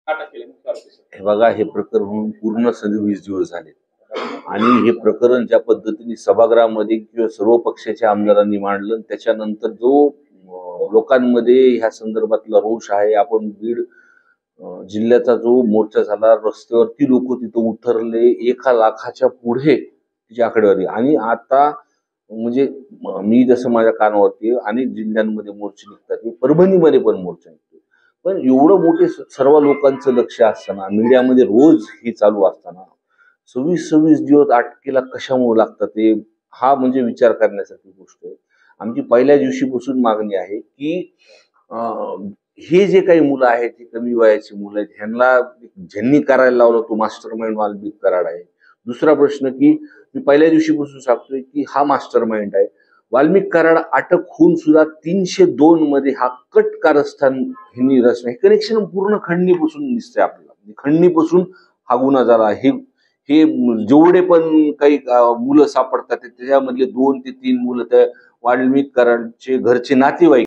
हे बघा, हे प्रकरण पूर्ण 27 दिवस झाले आणि हे प्रकरण ज्या पद्धतीने सभागृहामध्ये किंवा सर्व पक्षाच्या आमदारांनी मांडलं, त्याच्यानंतर जो लोकांमध्ये ह्या संदर्भातला रोष आहे, आपण बीड जिल्ह्याचा जो मोर्चा झाला, रस्त्यावरती लोक तिथं उतरले, 1 लाखाच्या पुढे तिची आकडेवारी. आणि आता म्हणजे मी जसं माझ्या कानावरती अनेक जिल्ह्यांमध्ये मोर्चे निघतात, परभणीमध्ये पण मोर्चा निघतो, पण एवढं मोठे सर्व लोकांचं लक्ष असताना, मीडियामध्ये रोज हे चालू असताना 26 दिवस अटकेला कशामुळे लागतात ते, हा म्हणजे विचार करण्यासारखी गोष्ट आहे. आमची पहिल्या दिवशीपासून मागणी आहे की हे जे काही मुलं आहेत, ती कमी वयाची मुलं आहेत, ह्यांना ज्यांनी करायला लावलं तो मास्टर माइंड वाल्मिक कराड आहे. दुसरा प्रश्न की मी पहिल्या दिवशीपासून सांगतोय की हा मास्टर माइंड आहे. वाल्मिक कराड अटक होऊन सुद्धा 302 मध्ये हा कट कारस्थान हिंदी रचना, हे कनेक्शन पूर्ण खंडणीपासून दिसतंय आपल्याला. खंडणीपासून हा गुन्हा झाला. हे हे जेवढे पण काही मुलं सापडतात त्याच्यामधले 2 ते 3 मुलं त्या वाल्मिक कराडचे घरचे नातेवाईक